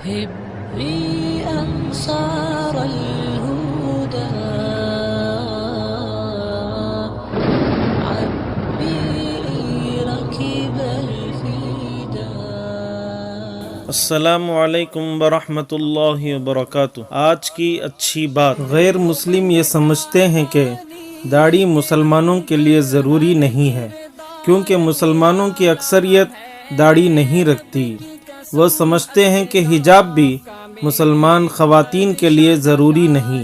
هبي أنصار الهدى عبي ركب الفدا. السلام علیکم ورحمۃ اللہ وبرکاتہ۔ آج کی اچھی بات، غیر مسلم یہ سمجھتے ہیں کہ داڑھی مسلمانوں کے لیے ضروری نہیں ہے، کیونکہ مسلمانوں کی اکثریت داڑھی نہیں رکھتی۔ وہ سمجھتے ہیں کہ حجاب بھی مسلمان خواتین کے لیے ضروری نہیں،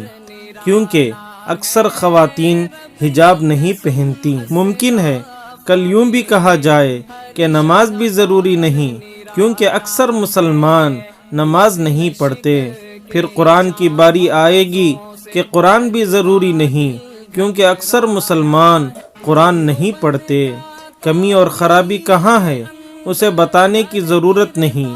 کیونکہ اکثر خواتین حجاب نہیں پہنتی۔ ممکن ہے کل یوں بھی کہا جائے کہ نماز بھی ضروری نہیں، کیونکہ اکثر مسلمان نماز نہیں پڑھتے۔ پھر قرآن کی باری آئے گی کہ قرآن بھی ضروری نہیں، کیونکہ اکثر مسلمان قرآن نہیں پڑھتے۔ کمی اور خرابی کہاں ہے، اسے بتانے کی ضرورت نہیں۔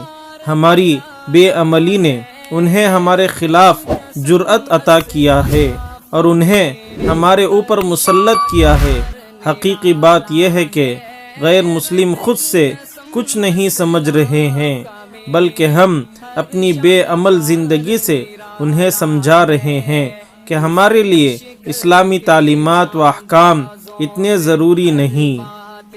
ہماری بے عملی نے انہیں ہمارے خلاف جرأت عطا کیا ہے اور انہیں ہمارے اوپر مسلط کیا ہے۔ حقیقی بات یہ ہے کہ غیر مسلم خود سے کچھ نہیں سمجھ رہے ہیں، بلکہ ہم اپنی بے عمل زندگی سے انہیں سمجھا رہے ہیں کہ ہمارے لیے اسلامی تعلیمات و احکام اتنے ضروری نہیں۔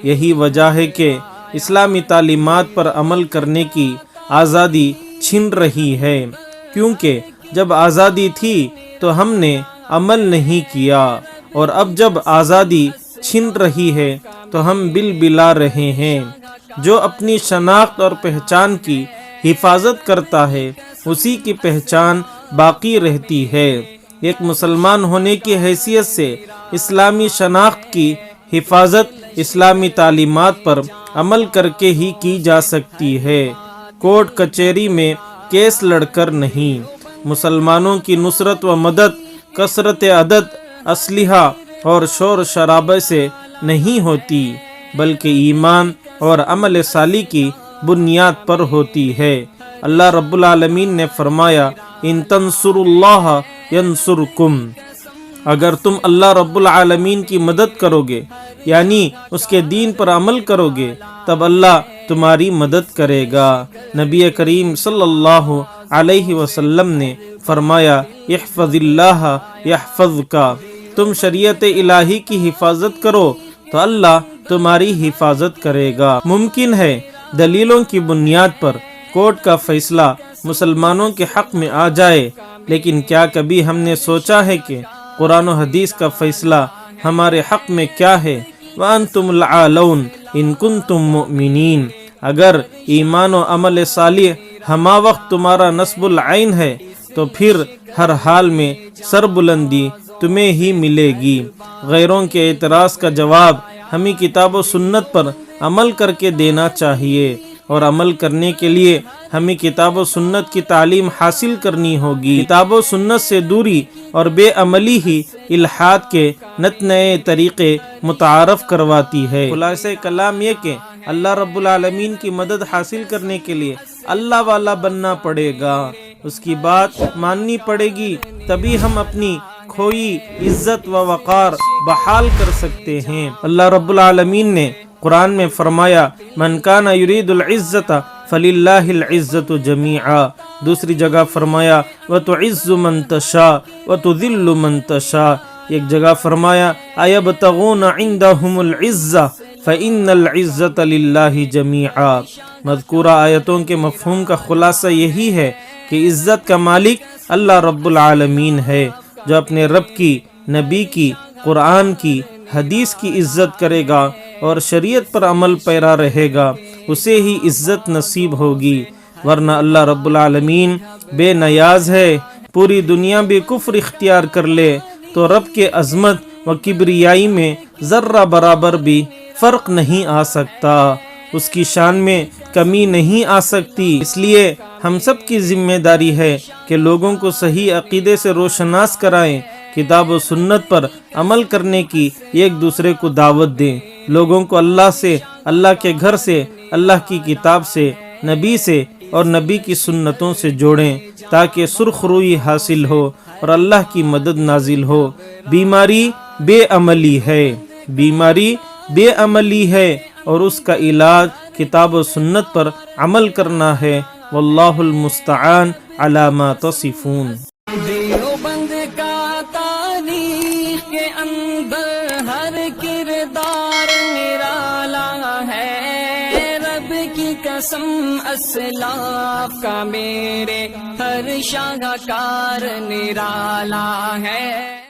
یہی وجہ ہے کہ اسلامی تعلیمات پر عمل کرنے کی آزادی چھن رہی ہے، کیونکہ جب آزادی تھی تو ہم نے عمل نہیں کیا، اور اب جب آزادی چھن رہی ہے تو ہم بلا رہے ہیں۔ جو اپنی شناخت اور پہچان کی حفاظت کرتا ہے، اسی کی پہچان باقی رہتی ہے۔ ایک مسلمان ہونے کی حیثیت سے اسلامی شناخت کی حفاظت اسلامی تعلیمات پر عمل کر کے ہی کی جا سکتی ہے، کورٹ کچہری میں کیس لڑ کر نہیں۔ مسلمانوں کی نصرت و مدد کثرت عدد، اسلحہ اور شور شرابے سے نہیں ہوتی، بلکہ ایمان اور عمل صالح کی بنیاد پر ہوتی ہے۔ اللہ رب العالمین نے فرمایا، ان تنصروا اللہ ینصرکم، اگر تم اللہ رب العالمین کی مدد کرو گے، یعنی اس کے دین پر عمل کرو گے، تب اللہ تمہاری مدد کرے گا۔ نبی کریم صلی اللہ علیہ وسلم نے فرمایا، احفظ اللہ یحفظک، تم شریعت الہی کی حفاظت کرو تو اللہ تمہاری حفاظت کرے گا۔ ممکن ہے دلیلوں کی بنیاد پر کورٹ کا فیصلہ مسلمانوں کے حق میں آ جائے، لیکن کیا کبھی ہم نے سوچا ہے کہ قرآن و حدیث کا فیصلہ ہمارے حق میں کیا ہے؟ وَأَنْتُمُ الْعَالَوْنَ إِن كُنْتُم مُؤْمِنِينَ، اگر ایمان و عمل صالح ہما وقت تمہارا نصب العین ہے تو پھر ہر حال میں سر بلندی تمہیں ہی ملے گی۔ غیروں کے اعتراض کا جواب ہمیں کتاب و سنت پر عمل کر کے دینا چاہیے، اور عمل کرنے کے لیے ہمیں کتاب و سنت کی تعلیم حاصل کرنی ہوگی۔ کتاب و سنت سے دوری اور بے عملی ہی الحاد کے نت نئے طریقے متعارف کرواتی ہے۔ خلاصہ کلام یہ کہ اللہ رب العالمین کی مدد حاصل کرنے کے لیے اللہ والا بننا پڑے گا، اس کی بات ماننی پڑے گی، تبھی ہم اپنی کھوئی عزت و وقار بحال کر سکتے ہیں۔ اللہ رب العالمین نے قرآن میں فرمایا، من کان یرید العزت فللہ العزت جمیعا، دوسری جگہ فرمایا وتعز من تشاء وتذل من تشاء، ایک جگہ فرمایا ایبتغون عندهم العزہ فإن العزت للہ جمیعا۔ مذکورہ آیتوں کے مفہوم کا خلاصہ یہی ہے کہ عزت کا مالک اللہ رب العالمین ہے۔ جو اپنے رب کی، نبی کی، قرآن کی، حدیث کی عزت کرے گا اور شریعت پر عمل پیرا رہے گا، اسے ہی عزت نصیب ہوگی، ورنہ اللہ رب العالمین بے نیاز ہے۔ پوری دنیا بھی کفر اختیار کر لے تو رب کے عظمت و کبریائی میں ذرہ برابر بھی فرق نہیں آ سکتا، اس کی شان میں کمی نہیں آ سکتی۔ اس لیے ہم سب کی ذمہ داری ہے کہ لوگوں کو صحیح عقیدے سے روشناس کرائیں، کتاب و سنت پر عمل کرنے کی ایک دوسرے کو دعوت دیں، لوگوں کو اللہ سے، اللہ کے گھر سے، اللہ کی کتاب سے، نبی سے اور نبی کی سنتوں سے جوڑیں، تاکہ سرخ روئی حاصل ہو اور اللہ کی مدد نازل ہو۔ بیماری بے عملی ہے، بیماری بے عملی ہے، اور اس کا علاج کتاب و سنت پر عمل کرنا ہے، واللہ المستعان علی ما تصفون۔ دیوبند کا تاریخ کے اندر ہر کردار نرالا ہے، رب کی قسم اسلاف کا میرے ہر شاہکار نرالا ہے۔